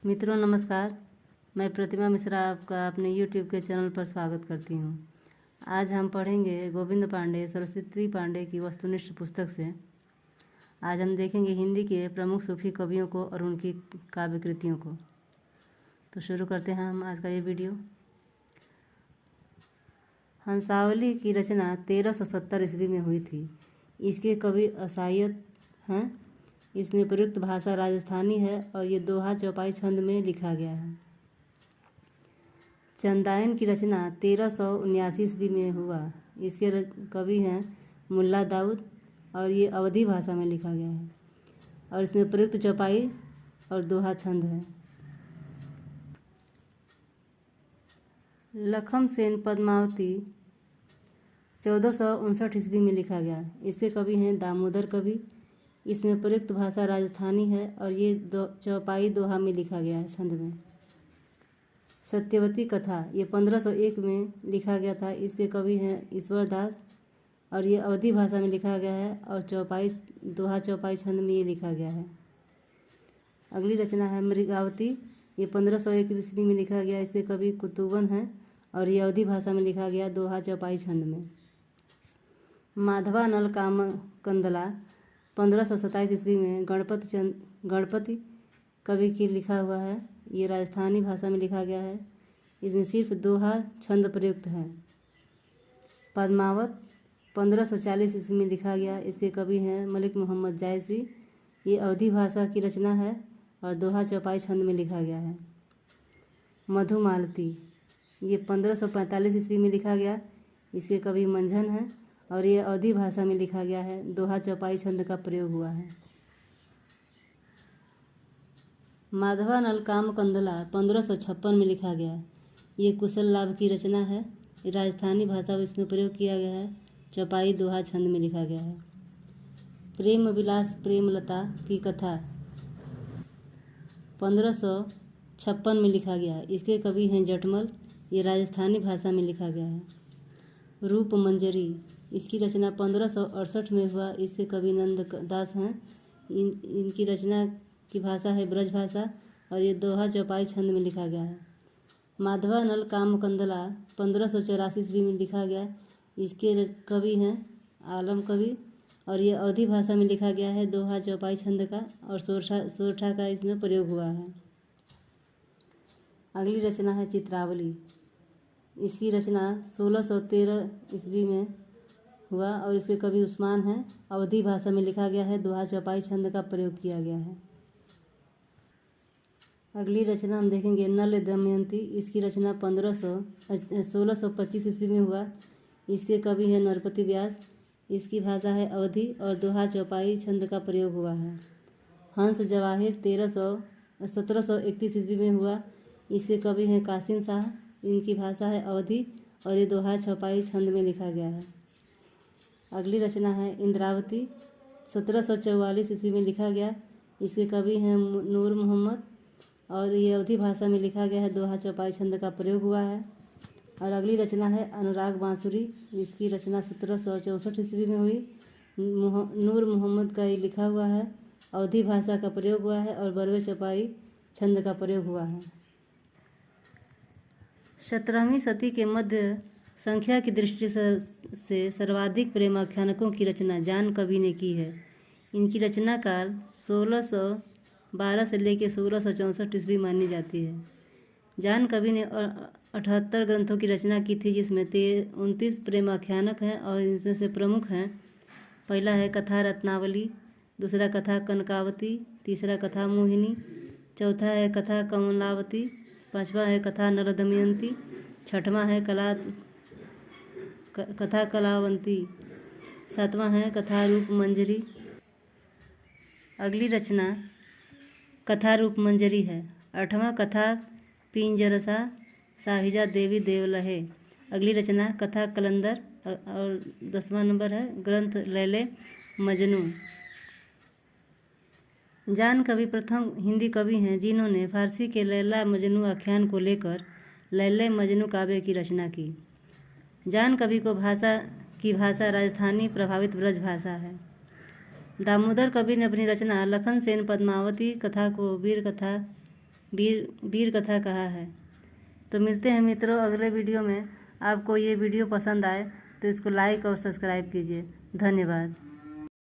मित्रों नमस्कार। मैं प्रतिमा मिश्रा आपका अपने YouTube के चैनल पर स्वागत करती हूँ। आज हम पढ़ेंगे गोविंद पांडे सरस्वती पांडे की वस्तुनिष्ठ पुस्तक से। आज हम देखेंगे हिंदी के प्रमुख सूफी कवियों को और उनकी काव्य कृतियों को। तो शुरू करते हैं हम आज का ये वीडियो। हंसावली की रचना 1370 ईस्वी में हुई थी। इसके कवि असायत हैं। इसमें प्रयुक्त भाषा राजस्थानी है और ये दोहा चौपाई छंद में लिखा गया है। चंदायन की रचना 1379 ईस्वी में हुआ। इसके कवि हैं मुल्ला दाऊद और ये अवधी भाषा में लिखा गया है और इसमें प्रयुक्त चौपाई और दोहा छंद है। लखम सेन पद्मावती 1459 ईस्वी में लिखा गया। इसके कवि हैं दामोदर कवि। इसमें प्रयुक्त भाषा राजस्थानी है और ये चौपाई दोहा में लिखा गया है छंद में। सत्यवती कथा ये 1501 में लिखा गया था। इसके कवि हैं ईश्वर दास और ये अवधी भाषा में लिखा गया है और चौपाई दोहा चौपाई छंद में ये लिखा गया है। अगली रचना है मृगावती। ये 1501 ईस्वी में लिखा गया। इसके कवि कुतुबन हैं और ये अवधी भाषा में लिखा गया दोहा चौपाई छंद में। माधवानल कामकंदला 1527 ईस्वी में गणपति कवि की लिखा हुआ है। ये राजस्थानी भाषा में लिखा गया है। इसमें सिर्फ दोहा छंद प्रयुक्त है। पद्मावत 1540 ईस्वी में लिखा गया। इसके कवि हैं मलिक मोहम्मद जायसी। ये अवधी भाषा की रचना है और दोहा चौपाई छंद में लिखा गया है। मधुमालती ये 1545 ईस्वी में लिखा गया। इसके कवि मंझन हैं और ये अवधी भाषा में लिखा गया है। दोहा चौपाई छंद का प्रयोग हुआ है। माधवानल कामकंदला 1556 में लिखा गया। ये कुशल लाभ की रचना है। राजस्थानी भाषा इसमें प्रयोग किया गया है। चौपाई दोहा छंद में लिखा गया है। प्रेम विलास प्रेमलता की कथा 1556 में लिखा गया। इसके कवि हैं जटमल। ये राजस्थानी भाषा में लिखा गया है। रूप मंजरी इसकी रचना 1568 में हुआ। इसके कवि नंद दास हैं। इनकी रचना की भाषा है ब्रज भाषा और ये दोहा चौपाई छंद में लिखा गया है। माधवानल कामकंदला 1584 ईस्वी में लिखा गया। इसके कवि हैं आलम कवि और ये अवधी भाषा में लिखा गया है। दोहा चौपाई छंद का और सोरठा का इसमें प्रयोग हुआ है। अगली रचना है चित्रावली। इसकी रचना 1613 ईस्वी में हुआ और इसके कवि उस्मान हैं। अवधी भाषा में लिखा गया है। दोहा चौपाई छंद का प्रयोग किया गया है। अगली रचना हम देखेंगे नल दमयंती। इसकी रचना 1625 ईस्वी में हुआ। इसके कवि हैं नरपति व्यास। इसकी भाषा है अवधी और दोहा चौपाई छंद का प्रयोग हुआ है। हंस जवाहिर 1731 ईस्वी में हुआ। इसके कवि हैं कासिम शाह। इनकी भाषा है अवधी और ये दोहा चौपाई छंद में लिखा गया है। अगली रचना है इंद्रावती 1744 ईस्वी में लिखा गया। इसके कवि हैं नूर मोहम्मद और ये अवधी भाषा में लिखा गया है। दोहा चौपाई छंद का प्रयोग हुआ है। और अगली रचना है अनुराग बांसुरी। इसकी रचना 1764 ईस्वी में हुई। नूर मोहम्मद का ये लिखा हुआ है। अवधी भाषा का प्रयोग हुआ है और बरवे चौपाई छंद का प्रयोग हुआ है। 17वीं सदी के मध्य संख्या की दृष्टि से सर्वाधिक प्रेमाख्यानकों की रचना जान कवि ने की है। इनकी रचना काल 1612 से लेकर 1664 ईस्वी मानी जाती है। जान कवि ने 78 ग्रंथों की रचना की थी, जिसमें 29 प्रेमाख्यानक हैं और इनमें से प्रमुख हैं। पहला है कथा रत्नावली, दूसरा कथा कनकावती, तीसरा कथा मोहिनी, चौथा है कथा कमलावती, पांचवा है कथा नल दमयंती, छठवां है कथा कलावंती, सातवां है कथा रूप मंजरी। अगली रचना कथा रूप मंजरी है। 8वां कथा पिंजरसा साहिजा देवी देवलहे। अगली रचना कथा कलंदर और 10वां नंबर है ग्रंथ लैले मजनू। जान कवि प्रथम हिंदी कवि हैं जिन्होंने फारसी के लैला मजनू आख्यान को लेकर लैले मजनू काव्य की रचना की। जान कवि को भाषा राजस्थानी प्रभावित ब्रज भाषा है। दामोदर कवि ने अपनी रचना लखन सेन पद्मावती कथा को वीर कथा वीर कथा कहा है। तो मिलते हैं मित्रों अगले वीडियो में। आपको ये वीडियो पसंद आए तो इसको लाइक और सब्सक्राइब कीजिए। धन्यवाद।